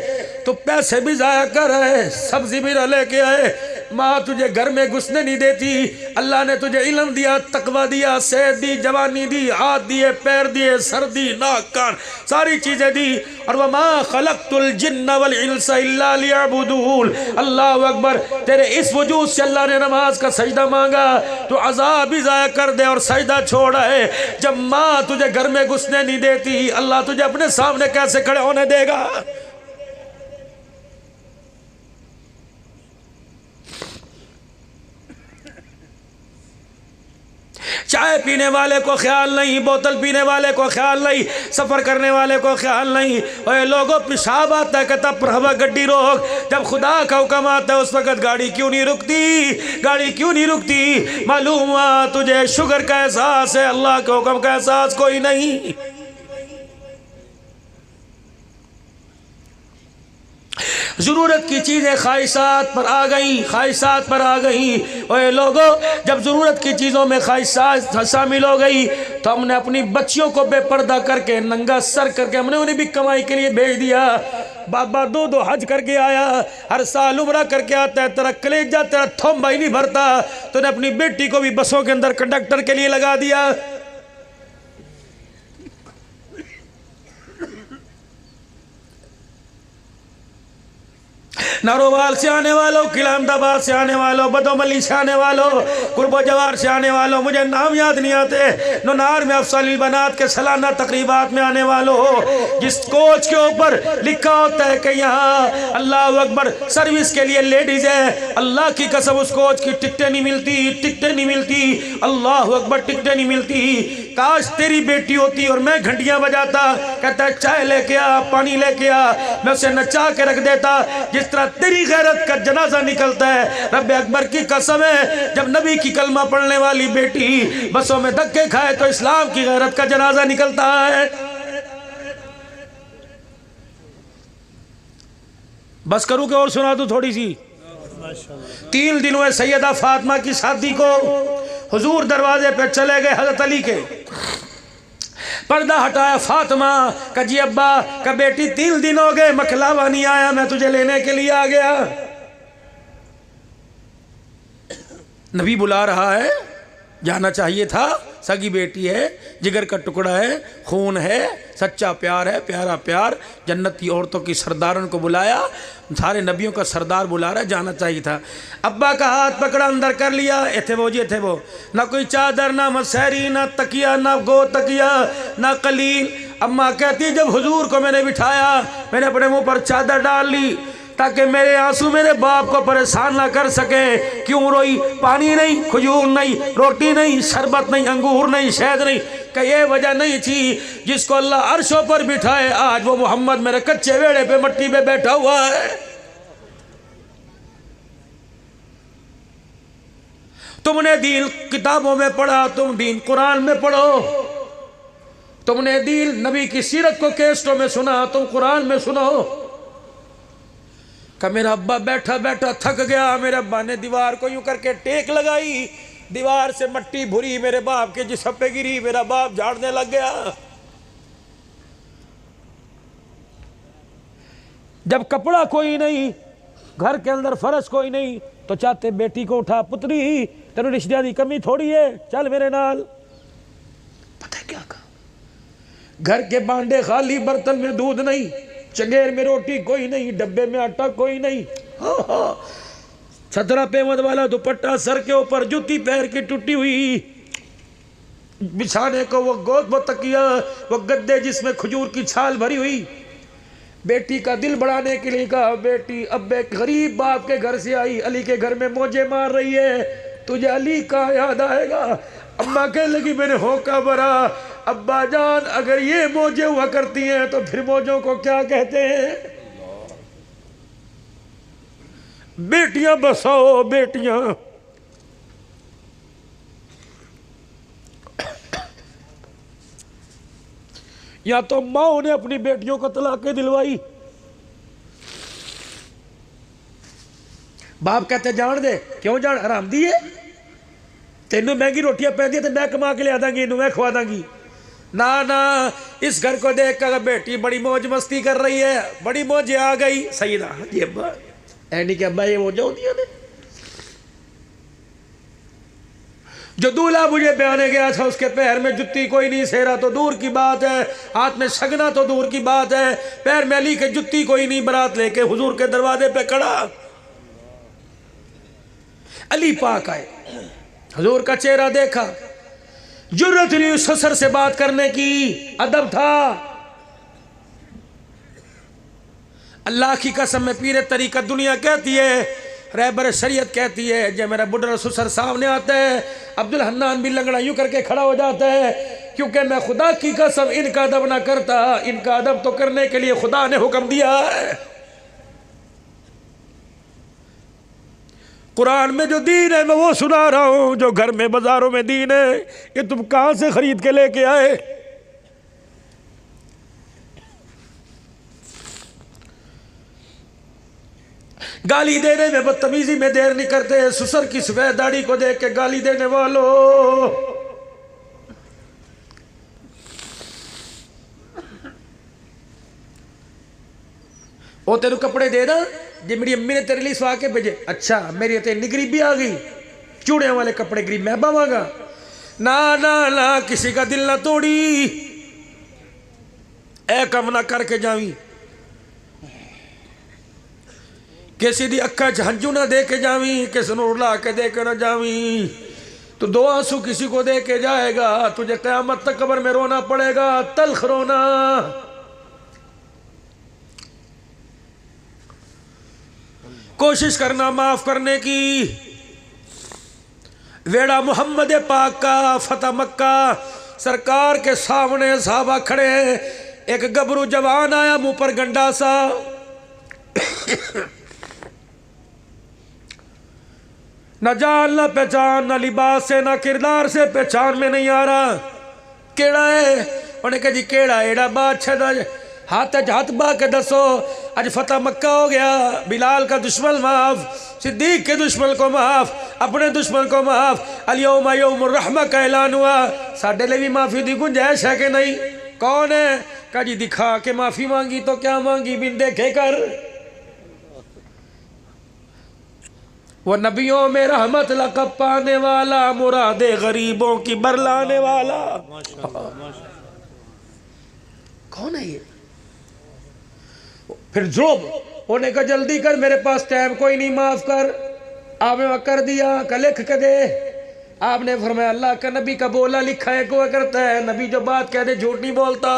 तो पैसे भी जाया कर रहे, सब्जी भी लेके आए। माँ तुझे घर में घुसने नहीं देती। अल्लाह ने तुझे इल्म दिया, तकवा दिया, सेहत दी, जवानी दी, हाथ दिए, पैर दिए, सर दी, नाक कान, सारी चीजें दी। और वमा खलक़तुल जिन्न वल इंसा इल्ला लियअबुदून। अल्लाह अकबर। तेरे इस वजूद से अल्लाह ने नमाज का सजदा मांगा, तो अज़ाब भी ज़ाया कर दे और सजदा छोड़ा है। जब माँ तुझे घर में घुसने नहीं देती, अल्लाह तुझे अपने सामने कैसे खड़े होने देगा? चाय पीने वाले को ख्याल नहीं, बोतल पीने वाले को ख्याल नहीं, सफ़र करने वाले को ख्याल नहीं। और लोगों पेशाब आता है, कहता प्रभा गड्डी रोक। जब खुदा का हुक्म आता है उस वक़्त गाड़ी क्यों नहीं रुकती? गाड़ी क्यों नहीं रुकती? मालूम हुआ तुझे शुगर का एहसास है, अल्लाह के हुक्म का एहसास कोई नहीं। ज़रूरत की चीज़ें ख्वाहिशात पर आ गई, ख्वाहिशात पर आ गई। और लोगों, जब ज़रूरत की चीज़ों में ख्वाहिशात शामिल हो गई, तो हमने अपनी बच्चियों को बेपर्दा करके, नंगा सर करके, हमने उन्हें भी कमाई के लिए भेज दिया। बाबा 2 हज करके आया, हर साल उम्रा करके आता है, तेरा कलेजा, तेरा थोम भाई नहीं भरता। तूने अपनी बेटी को भी बसों के अंदर कंडक्टर के लिए लगा दिया। नारोवाल से आने वालों, किलामदाबाद से आने वालों, बदोमली से आने वालों, कुर्बो जवार से आने वालों, मुझे नाम याद नहीं आते, नुनार में अफसल बनात के सालाना तकरीबात में आने वालों, जिस कोच के ऊपर लिखा होता है कि यहाँ अल्लाह अकबर सर्विस के लिए लेडीज़ है, अल्लाह की कसम उस कोच की टिकटें नहीं मिलती, टिकटें नहीं मिलती, अल्लाह अकबर टिकटें नहीं मिलती। काश तेरी बेटी होती और मैं घंटियां बजाता। कहता है चाय लेके आ, पानी लेके आ, मैं उसे नचा के रख देता। जिस तरह तेरी गैरत का जनाजा निकलता है, रब अकबर की कसम है, जब नबी की कलमा पढ़ने वाली बेटी बसों में धक्के खाए तो इस्लाम की गैरत का जनाजा निकलता है। बस करूं कि और सुना दूं थोड़ी सी? 3 दिन हुए सैयदा फातिमा की शादी को, हुजूर दरवाजे पे चले गए हजरत अली के। पर्दा हटाया, फातिमा का जी अब्बा का बेटी 3 दिन हो गए मखलावा नहीं आया, मैं तुझे लेने के लिए आ गया। नबी बुला रहा है, जाना चाहिए था, सगी बेटी है, जिगर का टुकड़ा है, खून है, सच्चा प्यार है, प्यारा प्यार, जन्नती औरतों की सरदारन को बुलाया, सारे नबियों का सरदार बुला रहा है, जाना चाहिए था। अब्बा का हाथ पकड़ा, अंदर कर लिया, एथे वो जी एथे वो, ना कोई चादर, ना मसहरी, ना तकिया, ना गो तकिया, ना कलील। अम्मा कहती जब हुजूर को मैंने बिठाया, मैंने अपने मुंह पर चादर डाल ली ताकि मेरे आंसू मेरे बाप को परेशान ना कर सके। क्यों रोई? पानी नहीं, खजूर नहीं, रोटी नहीं, शरबत नहीं, अंगूर नहीं, शहद नहीं, कि ये वजह नहीं थी जिसको अल्लाह अर्शों पर बिठाए, आज वो मोहम्मद मेरे कच्चे वेड़े पे मट्टी पे बैठा हुआ है। तुमने दीन किताबों में पढ़ा, तुम दीन कुरान में पढ़ो। तुमने दीन नबी की सीरत को कैसेटों में सुना, तुम कुरान में सुनो। का मेरा अब्बा बैठा बैठा थक गया, मेरे अब्बा ने दीवार को यूं करके टेक लगाई, दीवार से मट्टी भुरी मेरे बाप के जिस्म पे गिरी, मेरा बाप झाड़ने लग गया। जब कपड़ा कोई नहीं, घर के अंदर फर्श कोई नहीं, तो चाहते बेटी को उठा, पुत्री तेरे रिश्तेदार की कमी थोड़ी है, चल मेरे नाल। पता है क्या कहा? घर के बांडे खाली, बर्तन में दूध नहीं, चंगेर में रोटी कोई नहीं, डब्बे में आटा कोई नहीं, छतरा पेमद वाला दुपट्टा सर के ऊपर, जूती पैर की टूटी हुई, बिछाने को वो गोद, वो तकिया, वो गद्दे जिसमें खजूर की छाल भरी हुई। बेटी का दिल बढ़ाने के लिए कहा, बेटी अब्बे गरीब बाप के घर से आई, अली के घर में मौजे मार रही है, तुझे अली का याद आएगा। अम्मा कहने लगी मैंने होका भरा, अब्बा जान अगर ये मौजें हुआ करती हैं तो फिर मौजों को क्या कहते हैं? बेटियां बसाओ बेटियां। या तो माओ ने अपनी बेटियों को तलाक दिलवाई, बाप कहते जान दे, क्यों जान, हराम दी है, तेनू महंगी रोटियां पैंदी तो मैं कमा के लिया दांगी, इनू मैं खवा दांगी। ना ना, इस घर को देख कर बेटी बड़ी मौज मस्ती कर रही है, बड़ी मौज आ गई। सही ना जी अब्बा, ऐनी के अब्बा ये मौज होती है। जो दूल्हा मुझे ब्याने गया था उसके पैर में जुत्ती कोई नहीं, सेहरा तो दूर की बात है, हाथ में शगना तो दूर की बात है, पैर में अली के जुत्ती कोई नहीं। बारात लेके हुजूर के दरवाजे पे खड़ा, अली पाक आए, हुजूर का चेहरा देखा, जुर्रत नहीं ससुर से बात करने की, अदब था। अल्लाह की कसम में पीरे तरीका दुनिया कहती है, रहबर शरीयत कहती है, जब मेरा बुढ़ा ससुर सामने आता है, अब्दुल हन्नान भी लंगड़ा यूं करके खड़ा हो जाता है, क्योंकि मैं खुदा की कसम इनका अदब ना करता, इनका अदब तो करने के लिए खुदा ने हुक्म दिया है। कुरान में जो दीन है मैं वो सुना रहा हूं, जो घर में बाजारों में दीन है ये तुम कहां से खरीद के लेके आए? गाली देने में बदतमीजी में देर नहीं करते, ससुर की सफेद दाढ़ी को देख के गाली देने वालों, वो तेरे कपड़े दे ना जी मेरी अम्मी ने तेरे लिए सवा के भेजे। अच्छा मेरी तो इतनी गरीबी आ गई, चूड़ियां वाले कपड़े गरीब मैं पावांगा? ना ना ना, किसी का दिल ना तोड़ी, ए कम ना करके जावी, किसी दी अक्खा च हंजू ना दे के जावी, किसी को रुला के दे के ना जावी। तो 2 आंसू किसी को दे के जाएगा, तुझे क़यामत तक कब्र में रोना पड़ेगा, तल्ख रोना। कोशिश करना माफ करने की। वेड़ा मोहम्मद पाक का, फतह मक्का, सरकार के सामने साहबा खड़े हैं। एक गबरू जवान आया, मुंह पर गंडा सा, न जान न पहचान, न लिबास से न किरदार से पहचान में नहीं आ रहा। केड़ा है? उन्हें कहा जी केड़ा एड़ा बादशाह हाथ बा के दसो, आज फतेह मक्का हो गया, बिलाल का दुश्मन माफ, सिद्दीक के दुश्मन को माफ, अपने दुश्मन को माफ, अल-यौम यौमुर रहमा का ऐलान हुआ, साढ़े लिए भी माफी की गुंजाइश है कि नहीं? कौन है? कहा जी दिखा के माफी मांगी तो क्या मांगी, बिन देखे कर। वो नबियों में रहमत लक़ब पाने वाला, मुरादे गरीबों की बरलाने वाला। कौन है ये? फिर जो उन्हें कहा जल्दी कर, मेरे पास टाइम कोई नहीं, माफ कर। आपने कर दिया, कल लिख के दे। आपने फरमाया अल्लाह का नबी का बोला लिखा है को करता है, नबी जो बात कह दे झूठ नहीं बोलता।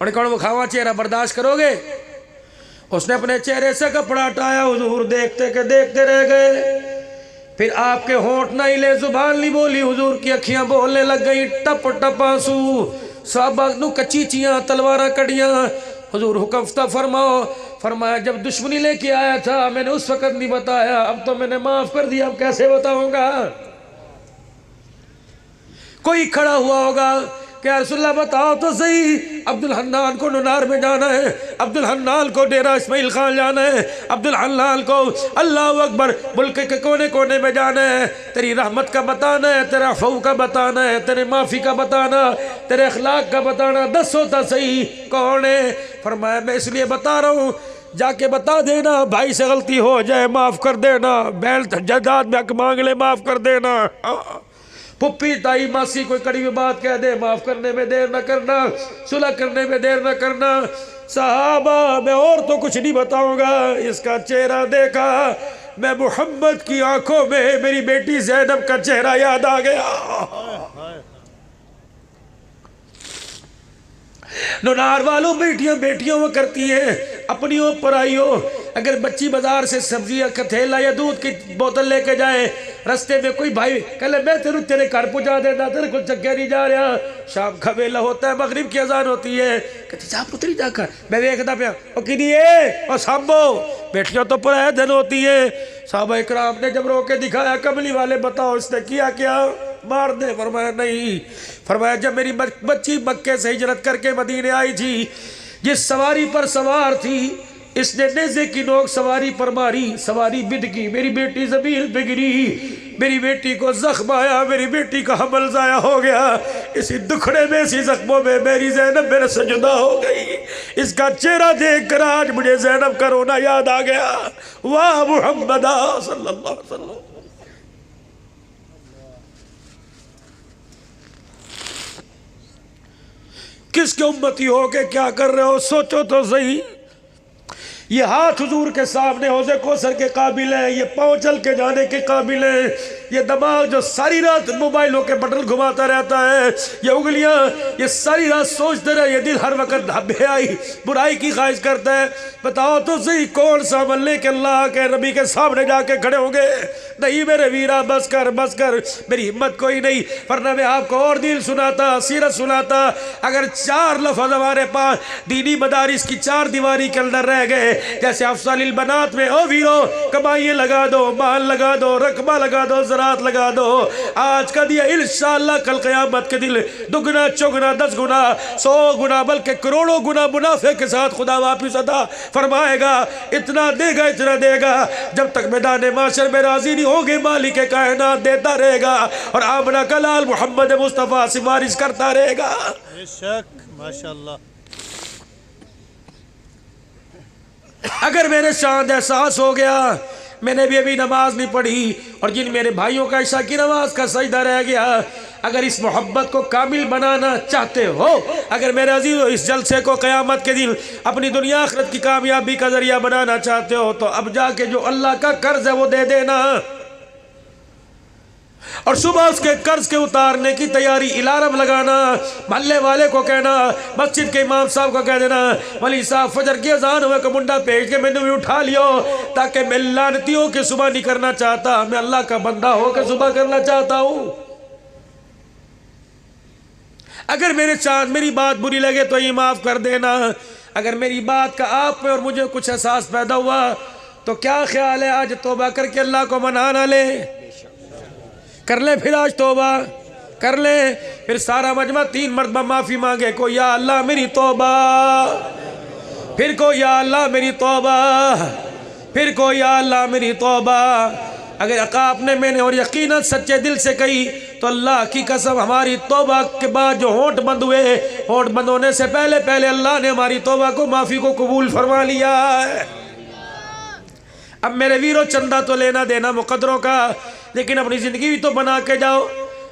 उन्हें कौन वो खावा चेहरा बर्दाश्त करोगे? उसने अपने चेहरे से कपड़ा हटाया, हुजूर देखते के देखते रह गए। फिर आपके होंठ नहीं ले, जुबान नहीं बोली, हुजूर की अखियां बोलने लग गई, टप टप आंसू, साहबा नू कच्ची चियां तलवारा कड़ियां। हुजूर हुक्म फरमाओ। फरमाया जब दुश्मनी लेके आया था मैंने उस वक्त नहीं बताया, अब तो मैंने माफ कर दिया, अब कैसे बताऊंगा? कोई खड़ा हुआ होगा क्या रसूलल्लाह बताओ तो सही, अब्दुल हन्नान को नुनार में जाना है, अब्दुल हन्नान को डेरा इस्माइल खान जाना है, अब्दुल हन्नान को अल्लाह अकबर मुल्क के कोने कोने में जाना है, तेरी रहमत का बताना है, तेरा अफ़ू का बताना है, तेरे माफ़ी का बताना, तेरे अखलाक का बताना, दसो तो सही कौन है? फरमाया मैं इसलिए बता रहा हूँ, जाके बता देना भाई से गलती हो जाए माफ़ कर देना, बैल जदाद में हक मांग ले माफ़ कर देना, पुप्पी ताई मासी कोई कड़ी हुई बात कह दे माफ करने में देर न करना, सुलह करने में देर न करना। साहबा मैं और तो कुछ नहीं बताऊंगा, इसका चेहरा देखा, मैं मोहम्मद की आंखों में मेरी बेटी ज़ैनब का चेहरा याद आ गया। नुनार वालों बेटियां बेटियों वो करती हैं, अपनी हो पराई हो। अगर बच्ची बाजार से सब्जियां का थैला या दूध की बोतल लेके जाए, रास्ते में कोई भाई कल मैं तेरे घर पहुंचा देता, तेरे को चक्कर नहीं जा रहा, शाम का वेला होता है, मगरिब की अजान होती है, कहती जा पुत्री जाकर, मैं देखता पाया ओ कि और सामो बेटियां तो पराया धन होती है। साहबा इकराम ने जब रोके दिखाया, कमली वाले बताओ इसने किया क्या? मार दे। फरमाया नहीं। फरमाया जब मेरी बच्ची मक्के से हिजरत करके मदीने आई थी, जिस सवारी पर सवार थी इसने नेज़े की नोक सवारी पर मारी, सवारी बिदकी, मेरी बेटी ज़मीन पे गिरी, मेरी बेटी को जख्म आया, मेरी बेटी का हमल ज़ाया हो गया। इसी दुखड़े में इसी जख्मों में मेरी ज़ैनब मेरे से जुदा हो गई। इसका चेहरा देख कर आज मुझे ज़ैनब का रोना याद आ गया। वाह मुहम्मद सल्लल्लाहु अलैहि वसल्लम। किसके उम्मती हो के क्या कर रहे हो? सोचो तो सही। ये हाथ हुजूर के सामने हौज़े कौसर के काबिल है, ये पाँव चल के जाने के काबिल है, ये दिमाग जो सारी रात मोबाइलों के बटन घुमाता रहता है, ये उंगलियां ये सारी रात सोचते रहे, ये दिल हर वक्त बेहाई बुराई की ख्वाहिश करता है। बताओ तो सही कौन सा अमल लेके अल्लाह के नबी के सामने जाके खड़े होंगे? नहीं मेरे वीरा बस कर मेरी हिम्मत कोई नहीं, वरना मैं आपको और दिल सुनाता, सीरत सुनाता। अगर 4 लफ्ज़ हमारे पास दीनी मदारिस की 4 दीवारी के अंदर रह गए, जैसे अफसालिल बनात में ओ वीरो कमाइए लगा दो, माल लगा दो, रकबा लगा दो, ज़रात लगा दो, आज का दिया इंशाअल्लाह कल क़यामत के दिन दुगना चौगुना 10 गुना 100 गुना बल्कि करोड़ों गुना मुनाफे के साथ खुदा वापिस अता फरमाएगा। इतना देगा जब तक मैदान माशर में राजी नहीं होंगे, मालिक कायनात देता रहेगा और आमना का लाल मोहम्मद मुस्तफ़ा सिफारिश करता रहेगा। माशाअल्लाह। अगर मेरे शांत एहसास हो गया, मैंने भी अभी नमाज नहीं पढ़ी और जिन मेरे भाइयों का इशा की नमाज का सजदा रह गया, अगर इस मोहब्बत को कामिल बनाना चाहते हो, अगर मेरे अजीज़ इस जलसे को क़यामत के दिन अपनी दुनिया आखिरत की कामयाबी का जरिया बनाना चाहते हो, तो अब जाके जो अल्लाह का कर्ज है वो दे देना और सुबह उसके कर्ज के उतारने की तैयारी, अलार्म लगाना, मोहल्ले वाले को कहना, मस्जिद के इमाम साहब को कह देना वली साहब फजर की अजान हुए को मुंडा भेज के मैंने भी उठा लियो, ताकि मैं लानती हो के सुबह नहीं करना चाहता, मैं अल्लाह का बंदा हो के सुबह करना चाहता हूँ। अगर मेरे चांद मेरी बात बुरी लगे तो ये माफ़ कर देना। अगर मेरी बात का आप पे और मुझे कुछ एहसास पैदा हुआ तो क्या ख्याल है आज तौबा करके अल्लाह को मना ना ले? कर ले फिर आज तौबा कर ले। फिर सारा मजमा 3 मरतबा माफ़ी मांगे। को या अल्लाह मेरी तौबा, फिर को या अल्लाह मेरी तौबा, फिर को या अल्लाह मेरी तौबा। अगर आपने मैंने और यकीनन सच्चे दिल से कही तो अल्लाह की कसम हमारी तौबा के बाद जो होंठ बंद हुए, होंठ बंद होने से पहले पहले अल्लाह ने हमारी तौबा को माफ़ी को कबूल फरमा लिया है। अब मेरे वीरों चंदा तो लेना देना मुकद्दरों का, लेकिन अपनी ज़िंदगी भी तो बना के जाओ।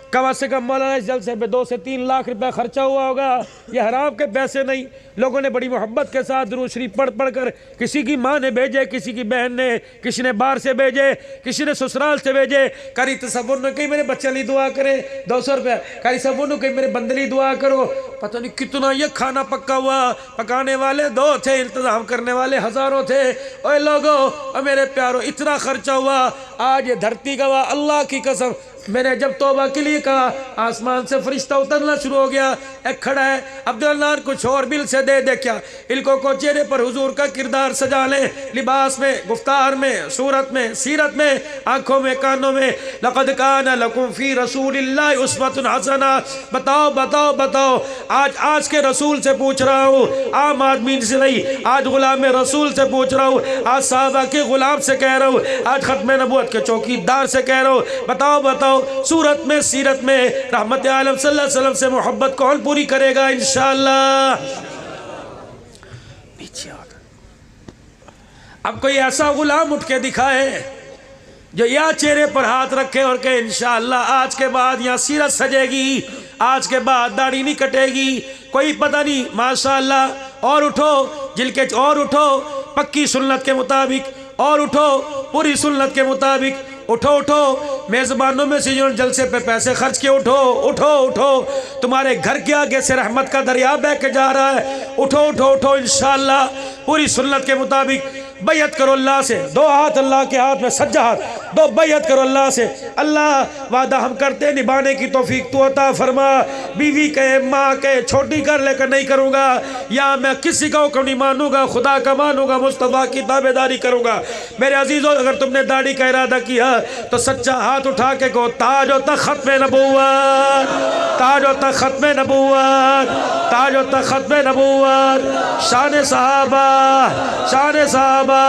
कम से कम मौलाना इस जलसे पे 2 से 3 लाख रुपया खर्चा हुआ होगा। ये हराम के पैसे नहीं, लोगों ने बड़ी मोहब्बत के साथ दुरूद शरीफ पढ़ पढ़ कर, किसी की माँ ने भेजे, किसी की बहन ने, किसी ने बाहर से भेजे, किसी ने ससुराल से भेजे। करी तसव्वुर ने कहीं मेरे बच्चे लिए दुआ करे 200 रुपया, करी तसव्वुर ने कहीं मेरे बंदे लिए दुआ करो। पता नहीं कितना ये खाना पक्का हुआ, पकाने वाले 2 थे, इंतज़ाम करने वाले हज़ारों थे। ओए लोगो और मेरे प्यारो, इतना खर्चा हुआ। आज ये धरती गवाह, अल्लाह की कसम मैंने जब तौबा के लिए कहा आसमान से फरिश्ता उतरना शुरू हो गया। एक खड़ा है अब्दुल्ला कुछ और बिल से दे क्या, इनको को चेहरे पर हुजूर का किरदार सजा लें, लिबास में, गुफ्तार में, सूरत में, सीरत में, आंखों में, कानों में। लक़द कान लकुम फी रसूलिल्लाहि उस्वतुन हसना। बताओ बताओ बताओ, आज के रसूल से पूछ रहा हूँ, आम आदमी से नहीं, आज गुलाम रसूल से पूछ रहा हूँ, आज साहबा के गुलाम से कह रहा हूँ, आज खत्म नबूवत के चौकीदार से कह रहा हूँ। बताओ बताओ, सूरत में, सीरत में रहमत आलम सल्लल्लाहु अलैहि वसल्लम से मोहब्बत कौन पूरी करेगा? इंशाअल्लाह। नीचे अब कोई ऐसा गुलाम उठ के दिखाए जो या चेहरे पर हाथ रखे और कहे इंशाअल्लाह आज के बाद यहाँ सीरत सजेगी, आज के बाद दाढ़ी नहीं कटेगी, कोई पता नहीं, माशाअल्लाह। और उठो जिनके, और उठो पक्की सुन्नत के मुताबिक, और उठो पूरी सुन्नत के मुताबिक। उठो उठो मेज़बानों में से जो जलसे पे पैसे खर्च के उठो उठो उठो, तुम्हारे घर के आगे से रहमत का दरिया बह के जा रहा है। उठो उठो उठो, इंशाअल्लाह पूरी सुन्नत के मुताबिक बैयत करो अल्लाह से। 2 हाथ अल्लाह के हाथ में, सज्जा हाथ, 2 बैयत करो अल्लाह से। अल्लाह वादा हम करते निभाने की तौफीक तू अता फरमा। बीवी कहे, माँ कहे, छोटी कर लेकर नहीं करूँगा, या मैं किसी का हुक्म नहीं मानूंगा, खुदा का मानूंगा, मुस्तफ़ा की ताबेदारी करूँगा। मेरे अजीज़ों, अगर तुमने दाढ़ी का इरादा किया तो सच्चा हाथ उठा के कहो ताज व तख्त में नबूवत, ताज व तख्त में नबूवत, ताज व तख्त में नबूवत। शान सहाबा, शान सहाबा।